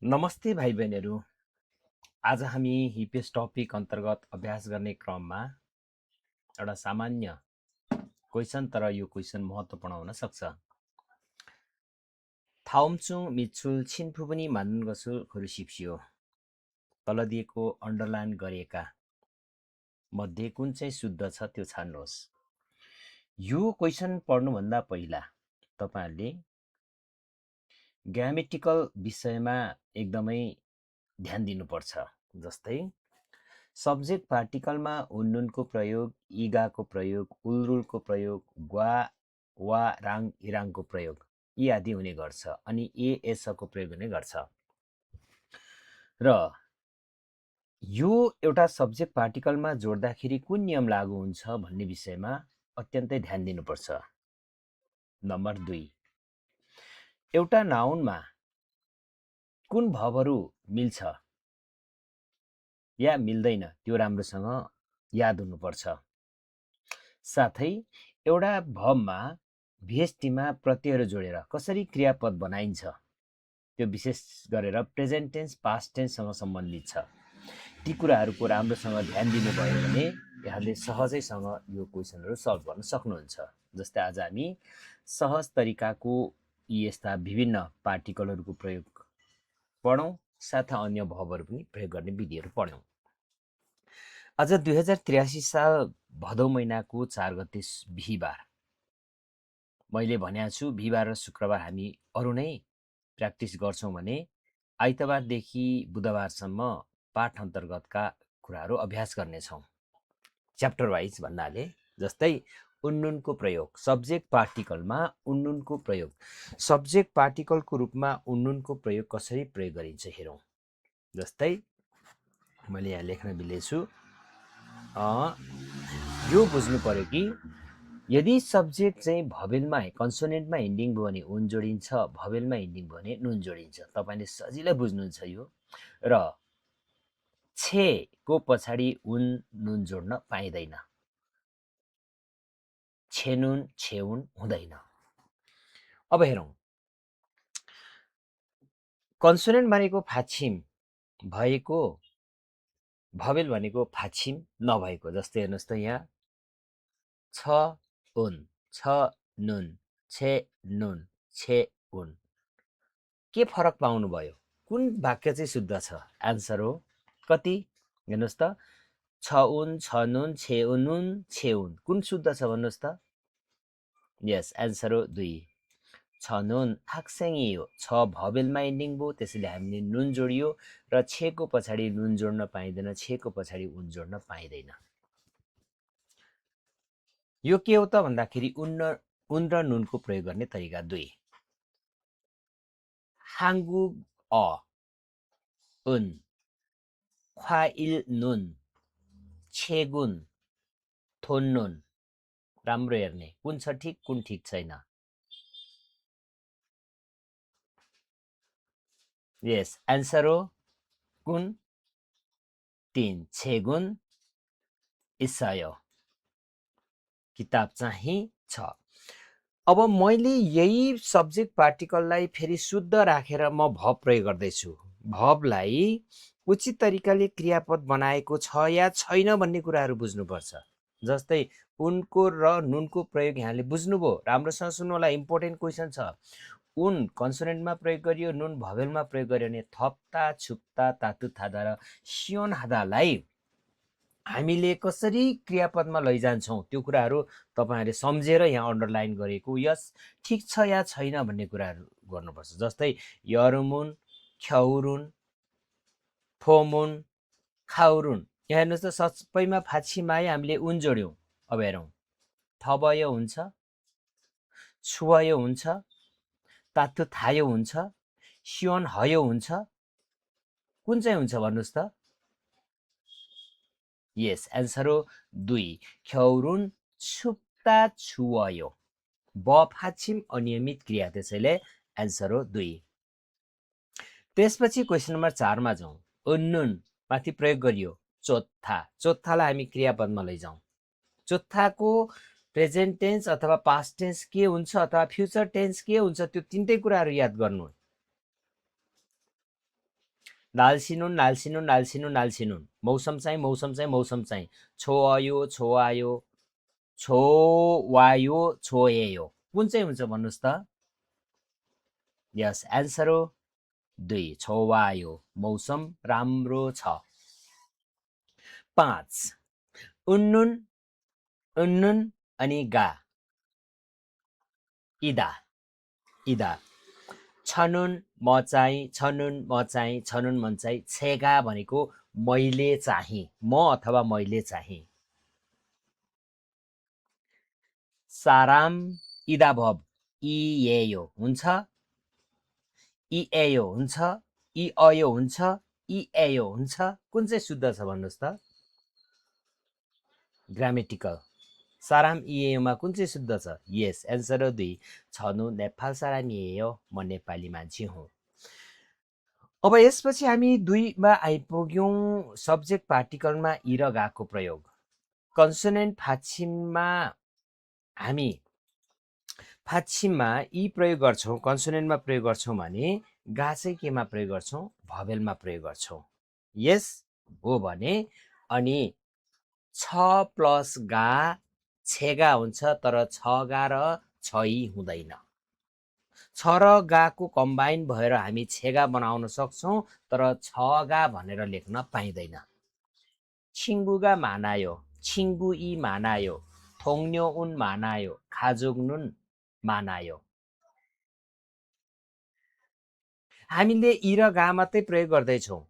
नमस्ते भाइ बहिनीहरू। आज हामी हिपेस टपिक अन्तर्गत अभ्यास गर्ने क्रममा एउटा सामान्य क्वेसन, तर यो क्वेसन महत्त्वपूर्ण हुन सक्छ। थाओमचुङ मिचुल छिन्फु पनि मान्नुन गसु खुरुसिप्सियो। तल दिएको अन्डरलाइन गरिएका मध्ये कुन चाहिँ शुद्ध छ त्यो छान्नुहोस्। यो क्वेसन पढ्नुभन्दा पहिला तपाईहरुले ग्रामेटिकल विषयमा एकदमै ध्यान दिनुपर्छ। जस्तै सब्जेक्ट पार्टिकलमा उन्नुनको प्रयोग, इगाको प्रयोग, उलरुलको प्रयोग, ग्वा वा राङ इराङको प्रयोग यी आदि हुने गर्छ। अनि एसको प्रयोग हुने गर्छ। र यो एउटा सब्जेक्ट पार्टिकलमा जोड्दाखेरि कुन नियम लागू हुन्छ भन्ने विषयमा अत्यन्तै ध्यान दिनुपर्छ। नम्बर 2, एउटा नाउनमा कुन भर्बहरू मिल्छ या मिल्दैन त्यो राम्रोसँग याद हुनुपर्छ। साथै एउटा भर्बमा भिएसटीमा प्रत्ययहरू जोडेर कसरी क्रियापद बनाइन्छ त्यो विशेष गरेर प्रेजेन्ट टेन्स, पास्ट टेन्ससँग सम्बन्धित छ। ती कुराहरूको राम्रोसँग ध्यान दिनुभयो भने यहाँले सहजैसँग यो क्वेसनहरू सल्भ गर्न सक्नुहुन्छ। जस्तै आज हामी सहज तरिकाको यस्ता विभिन्न पार्टिकलहरूको प्रयोग पढौँ, साथै अन्य भर्बहरू पनि प्रयोग गर्ने विधिहरू पढौँ। आज 2083 साल भदौ महिनाको 4 गते बिहीबार। मैले भनेको छु बिहीबार र शुक्रबार हामी अरू नै प्र्याक्टिस गर्छौँ भने आइतबारदेखि बुधबारसम्म पाठ अन्तर्गतका कुराहरू अभ्यास गर्नेछौँ, च्याप्टर वाइज भन्नाले। जस्तै उन्नुनको प्रयोग, सब्जेक्ट पार्टिकलमा उन्नुनको प्रयोग। सब्जेक्ट पार्टिकलको रूपमा उन्नुनको प्रयोग कसरी प्रयोग गरिन्छ हेरौँ। जस्तै मैले यहाँ लेख्न बिलेछु, यो बुझ्नु पर्यो कि यदि सब्जेक्ट चाहिँ भवेलमा कन्सोनेन्टमा इन्डिङ भयो भने उन जोडिन्छ, भवेलमा इन्डिङ भयो भने नुन जोडिन्छ। तपाईले सजिलै बुझ्नुहुन्छ यो। र छे को पछाडि उन नुन जोड्न पाइँदैन, छेनुन छेउन हुँदैन। अब हेरौँ, कन्सोनेन्ट भनेको फाछिम भएको, भवेल भनेको फाछिम नभएको। जस्तै हेर्नुहोस् त यहाँ छ उन, छ नुन, छे नुन, छे उन। के फरक पाउनु भयो? कुन वाक्य चाहिँ शुद्ध छ? आन्सर हो कति? हेर्नुहोस् त, छ उन, छ नुन, छे उनुन, छे उन। कुन शुद्ध छ भन्नुहोस् त? यस, आन्सर हो 2। छ नुन हाक्सेङी हो, छ भवेलमा इन्डिङ भयो, त्यसैले हामीले नुन जोडियो। र छेको पछाडि नुन जोड्न पाइँदैन, छेको पछाडि उन जोड्न पाइँदैन। यो के हो त भन्दाखेरि उन र नुनको प्रयोग गर्ने तरिका 2। हाङ्गु अ उन, ख्वाइल नुन, छेगुन, थोन नुन। राम्रो हेर्ने कुन छ ठिक, कुन ठिक छैन। यस, आन्सर हो कुन 3, छेगुन इसाय। किताब चाहिँ छ। अब मैले यही सब्जेक्ट पार्टिकललाई फेरि शुद्ध राखेर म भर्ब प्रयोग गर्दैछु। भर्बलाई उचित तरिकाले क्रियापद बनाएको छ या छैन भन्ने कुराहरू बुझ्नुपर्छ। जस्तै उनको र नुनको प्रयोग यहाँले बुझ्नुभयो। राम्रोसँग सुन्नु होला, इम्पोर्टेन्ट क्वेसन छ। उन कन्सोनेन्टमा प्रयोग गरियो, नुन भवेलमा प्रयोग गरियो भने थप्ता, छुप्ता, तातु, थादा र सियोन हादालाई हामीले कसरी क्रियापदमा लैजान्छौँ त्यो कुराहरू तपाईहरुले सम्झेर यहाँ अन्डरलाइन गरेको यस ठिक छ या छैन भन्ने कुराहरू गर्नुपर्छ। जस्तै यरुमुन, ख्यौरुन, फोमुन, खाउरुन। यहाँ हेर्नुहोस् त, सबैमा फाछीमाए हामीले उन जोड्यौँ। अब हेरौँ, थबय हुन्छ, छुवय हुन्छ, तातु थायो हुन्छ, सियोन हयो हुन्छ। कुन चाहिँ हुन्छ भन्नुहोस् त? यस, आन्सर हो 2, ख्यौरुन छुप्ता छुवयो। ब फाछिम अनियमित क्रिया, त्यसैले आन्सर हो 2। त्यसपछि क्वेसन नम्बर 4 मा जाउँ। उन्नुन माथि प्रयोग गरियो चोत्था। चोत्थालाई हामी क्रियापदमा लैजाउँ। चोत्थाको प्रेजेन्ट टेन्स अथवा पास्ट टेन्स के हुन्छ अथवा फ्युचर टेन्स के हुन्छ त्यो तीनटै कुराहरू याद गर्नु। नाल्सिनुन नाल्सिनुन नाल्सिनुन नाल्सिनुन मौसम चाहिँ छोअयो छोआयो छोवायो छोएयो कुन चाहिँ हुन्छ भन्नुस् त यस एन्सर हो 2 छोवायो मौसम राम्रो छ 5 उन्नुन उन्नुन अनि गा इदा इदा छनुन म चाहिँ छनुन मन चाहिँ छेगा भनेको मैले चाहिँ म अथवा मैले चाहिँ साराम इदा भब इएयो हुन्छ इएयो हुन्छ इअयो हुन्छ इएयो हुन्छ कुन चाहिँ शुद्ध छ भन्नुस् त ग्रामेटिकल साराम इएयोमा कुन चाहिँ शुद्ध छ यस एन्सर हो 2 छनु नेपाल साराम इएयो म नेपाली मान्छे हुँ अब यसपछि हामी 2 मा आइपुग्यौं सब्जेक्ट पार्टिकलमा इ र गाको प्रयोग कन्सोनेन्ट फाक्षिममा हामी फाक्षिममा इ प्रयोग गर्छौं कन्सोनेन्टमा प्रयोग गर्छौं भने गा चाहिँ केमा प्रयोग गर्छौं भवेलमा प्रयोग गर्छौं यस हो भने अनि छ प्लस गा छेगा हुन्छ तर छ गा र छै हुँदैन छ र गाको कम्बाइन भएर हामी छेगा बनाउन सक्छौं तर छ गा भनेर लेख्न पाइदैन छिङ्गुगा मानायो छिङ्गु इ मानायो थोङ्न्यो उन मानायो खाजोग्नुन मानायो हामीले इ र गा मात्रै प्रयोग गर्दैछौँ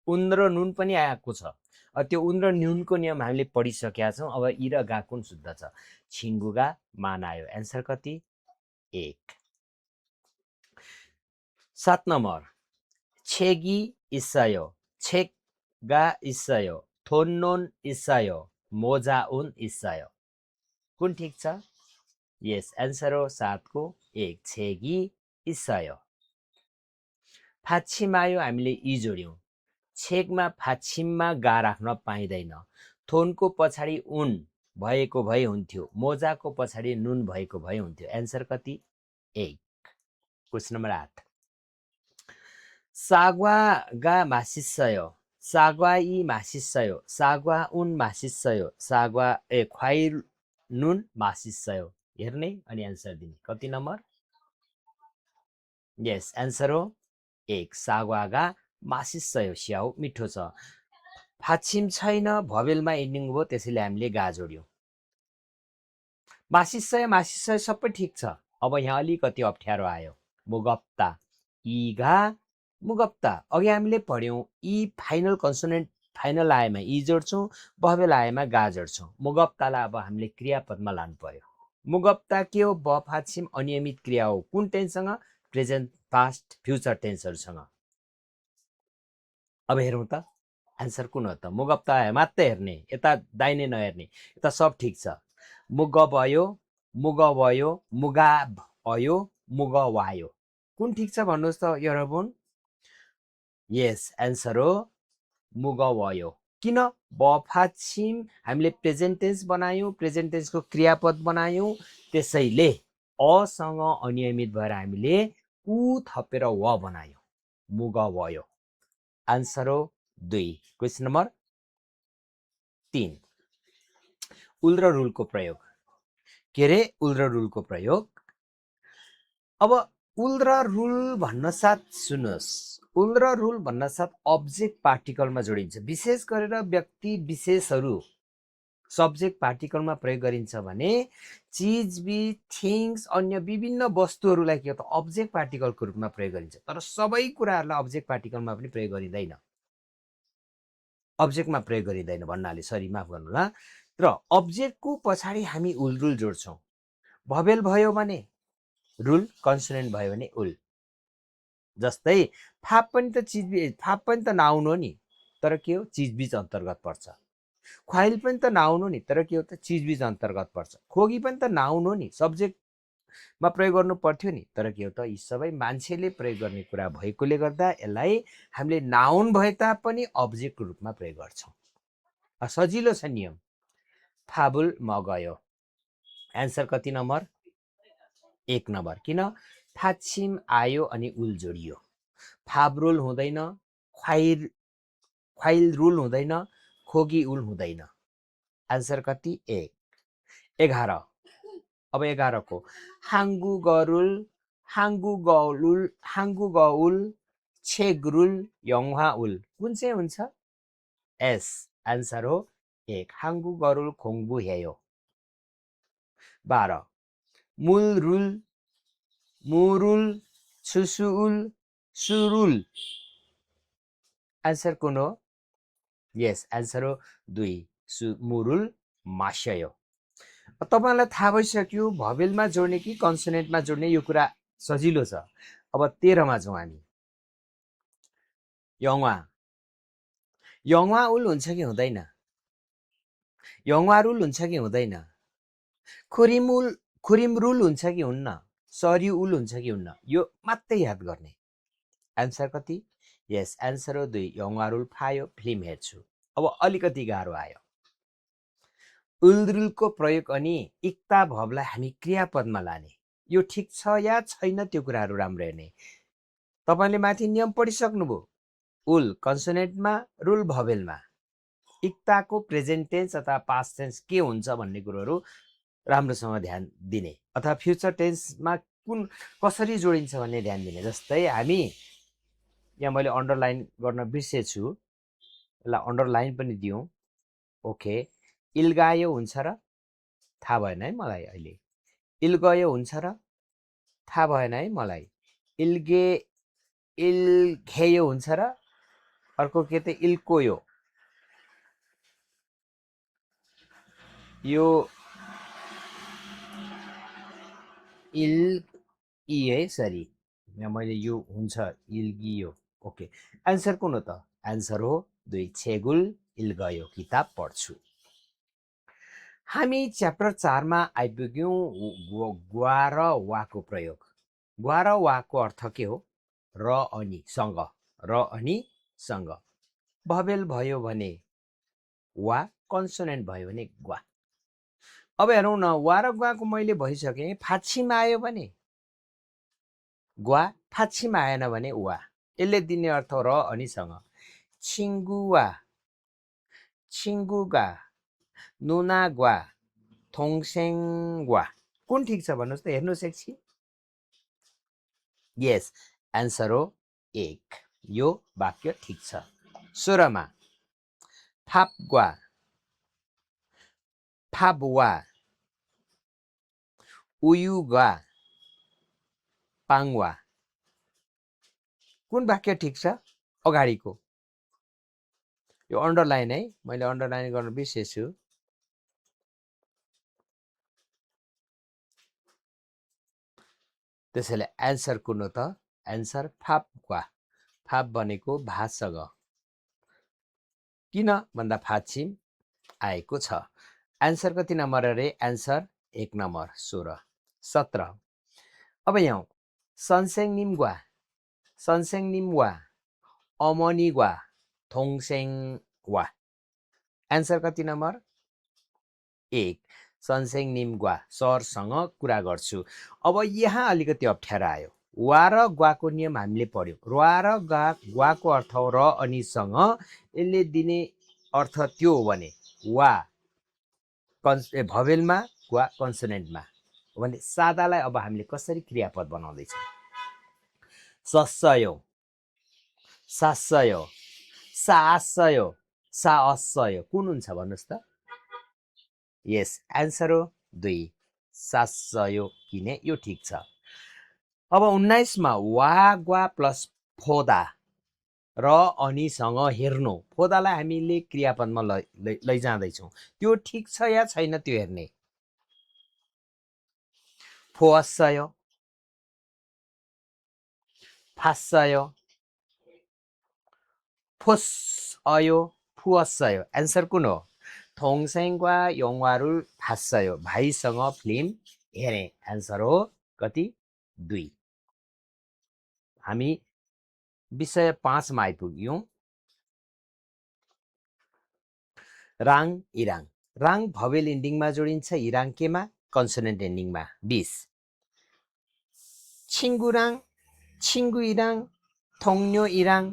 उन र नुन पनि आएको छ त्यो उन र नुनको नियम हामीले पढिसकेका छौँ अब इ र गा कुन शुद्ध छ छिङ्गुगा मानायो एन्सर कति 1 7 नम्बर छेगी इसयो छेगा इसयो थोन्नोन इसयो मोजा उन इसयो कुन ठीक छ यस एन्सर हो 7 को 1 छेगी इसयो फाक्षिमायो हामीले इ जोड्यौं छेगमा फाक्षिममा गा राख्न पाइँदैन थोनको पछाडि उन भएको भए हुन्थ्यो मोजाको पछाडि नुन भएको भए हुन्थ्यो एन्सर कति 1 क्वेशन नम्बर 8 साग्वागा मासिसयो साग्वा इ मासिसयो साग्वा उन मासिसयो साग्वा ख्वाइ नुन मासिसयो हेर्ने अनि एन्सर दिने कति नम्बर यस एन्सर हो 1 साग्वागा मासिसयो स्याउ मिठो छ फाक्षिम छैन भवेलमा एन्डिङ हो त्यसैले हामीले गा जोड्यौं मासिसय सबै ठिक छ अब यहाँ अलिकति अप्ठ्यारो आयो मुगप्ता इगा मुगप्ता अघि हामीले पढ्यौं इ फाइनल कन्सोनेन्ट फाइनल आएमा इ जोड्छौं भवेल आएमा गा जोड्छौं मुगप्तालाई अब हामीले क्रियापदमा लानु पर्यो मुगप्ता के हो ब फाक्षिम अनियमित क्रिया हो कुन टेन्ससँग प्रेजेन्ट पास्ट फ्युचर टेन्सहरुसँग अब हेरौं त एन्सर कुन हो त मुगप्ता मात्रै हेर्ने यता दाहिने नहेर्ने यता सब ठिक छ मुगबयो मुगवयो मुगाभयो मुगवायो कुन ठिक छ भन्नुस् त यरबुन यस एन्सर हो मुगवयो किन बफाक्षिम हामीले प्रेजेन्ट टेन्स बनायौं प्रेजेन्ट टेन्सको क्रियापद बनायौं त्यसैले असँग अनियमित भएर हामीले उ थपेर व बनायौं मुगवयो आन्सर हो 2 क्वेशन नम्बर 3 उल र रुलको प्रयोग के रे उल र रुलको प्रयोग अब उल र रुल भन्न साथ सुन्नुस् उल र रुल भन्न साथ अब्जेक्ट पार्टिकलमा जोडिन्छ विशेष गरेर व्यक्ति विशेषहरू सब्जेक्ट पार्टिकलमा प्रयोग गरिन्छ भने चीजबीज थिंग्स अन्य विभिन्न वस्तुहरूलाई के त अब्जेक्ट पार्टिकलको रूपमा प्रयोग गरिन्छ तर सबै कुराहरूलाई अब्जेक्ट पार्टिकलमा पनि प्रयोग गरिँदैन अब्जेक्टमा प्रयोग गरिँदैन भन्नाले सरी माफ गर्नुहोला र अब्जेक्टको पछाडि हामी उल रुल जोड्छौं भवेल भयो भने रुल कन्सोनेन्ट भयो भने उल जस्तै फाप पनि त नाउन हो नि तर के हो चीजबीज अन्तर्गत पर्छ ख्वाइल पनि त नाउन हो नि तर के हो त चीजबीज अन्तर्गत पर्छ खोगी पनि त नाउन हो नि सब्जेक्टमा प्रयोग गर्नु पर्थ्यो नि तर के हो त यी सबै मान्छेले प्रयोग गर्ने कुरा भएकोले गर्दा यसलाई हामीले नाउन भए तापनि अब्जेक्टको रूपमा प्रयोग गर्छौं सजिलो छ नियम फाबुल मगयो एन्सर कति नम्बर 1 नम्बर किन फाक्षिम आयो अनि उल जोडियो फाब्रुल हुँदैन ख्वाइल रुल हुँदैन, खोगी उल हुँदैन। आन्सर कति? 1। 11। अब 11 को हाङ्गुगउल छेगरुल यङहाउल कुन चाहिँ हुन्छ? एस। आन्सर हो 1 हाङ्गुगरुल खोङ्बु हेयो। 12 मुलरुल मुरुल सुसुउल सुरुल। आन्सर कुन हो? यस, आन्सर हो 2 मुरुल मास्यो। तपाईलाई थाहा भइसक्यो भवेलमा जोड्ने कि कन्सोनेन्टमा जोड्ने, यो कुरा सजिलो छ। अब 13 मा जाउँ हामी। यङवा उल हुन्छ कि हुँदैन? यङवारुल हुन्छ कि हुँदैन? खुरिमरुल हुन्छ कि हुन्न? सरिउल हुन्छ कि हुन्न? यो मात्रै याद गर्ने। आन्सर कति? यस, आन्सर हो 2 यङवारुल फायो फिल्म हेर्छु। अब अलिकति गाह्रो आयो। उल्द्रुलको प्रयोग अनि इक्ता भवलाई हामी क्रियापदमा लाने, यो ठिक छ या छैन त्यो कुराहरू राम्रो हेर्ने। तपाईले माथि नियम पढिसक्नुभयो। उल कन्सोनेन्टमा, रुल भवेलमा। इक्ताको प्रेजेन्ट टेन्स अथवा पास्ट टेन्स के हुन्छ भन्ने कुरोहरू राम्रोसँग ध्यान दिने, अथवा फ्युचर टेन्समा कुन कसरी जोडिन्छ भन्ने ध्यान दिने। जस्तै हामी यहाँ मैले अन्डरलाइन गर्न बिर्सेछु, यसलाई अन्डरलाइन पनि दिउँ। ओके, इल्गायो हुन्छ र? थाहा भएन है मलाई अहिले। इल्गयो हुन्छ र? थाहा भएन है मलाई। इल्घेयो हुन्छ र? अर्को के त इल्कोयो। यो है सरी, यहाँ मैले यो हुन्छ इल्गियो। ओके, आन्सर कुन हो त? आन्सर हो 2 छेगुल इल्गयो। किताब पढ्छु। हामी च्याप्टर 4 मा आइपुग्यौं। ग्वा र वाको प्रयोग। ग्वा र वाको अर्थ के हो? र अनि सँग, र अनि सँग। भवेल भयो भने वा, कन्सोनेन्ट भयो भने ग्वा। अब हेरौँ न, वा र ग्वाको मैले भइसकेँ। फाछिमा आयो भने ग्वा, फाछिमा आएन भने वा। यसले दिने अर्थ र अनि सँग। छिङ्गुवा, छिङ्गुगा, नुनाग्वा, थोङसेङ्गवा कुन ठिक छ भन्नुहोस् त? हेर्नुहोस् एकछिन। यस, आन्सर हो 1, यो वाक्य ठिक छ। 16 मा फापग्वा, फाबवा, उयुगा, पाङवा कुन वाक्य ठिक छ? अगाडिको यो अन्डरलाइन है, मैले अन्डरलाइन गर्न बिर्सेछु। त्यसैले आन्सर कुन हो त? आन्सर फापग्वा। फाप भनेको भासँग, किन भन्दा फाछिम आएको छ। आन्सर कति नम्बर अरे? Answer 1 number, 16। 17 अब यहाँ सन्सेङनिमग्वा, सन्सेङनिमवा, अमनिग्वा, थोङसेङवा। आन्सर कति नम्बर? 1 सन्सेङनिमग्वा, सरसँग कुरा गर्छु। अब यहाँ अलिकति अप्ठ्यारो आयो। वा र ग्वाको नियम हामीले पढ्यौँ। वा र ग्वाको अर्थ हो र अनि सँग। यसले दिने अर्थ त्यो हो भने वा भवेलमा, ग्वा कन्सोनेन्टमा हो भने सादालाई अब हामीले कसरी क्रियापद बनाउँदैछौँ? सस्सयो, सास्सयो, सास्सयो, साअस्सयो कुन हुन्छ भन्नुहोस् त? यस, आन्सर हो 2 सास्सयो, किने यो ठिक छ। अब 19 मा वा ग्वा प्लस फोदा र अनिसँग हेर्नु। फोदालाई हामीले क्रियापदमा लैजाँदैछौँ, त्यो ठिक छ या छैन त्यो हेर्ने। फोअस्सयो, फास्सयो, फोस्अयो, फुअस्सयो। आन्सर कुन हो? थोङसेङग्वा यङवारुल फास्सयो, भाइसँग फिल्म हेरे। आन्सर हो कति? 2। हामी विषय 5 मा आइपुग्यौँ। राङ इराङ। राङ भवेल इन्डिङमा जोडिन्छ, इराङ केमा? कन्सोनेन्ट एन्डिङमा। 20 छिङ्गुराङ, छिङ्गु इराङ, थोङ्न्यो इराङ,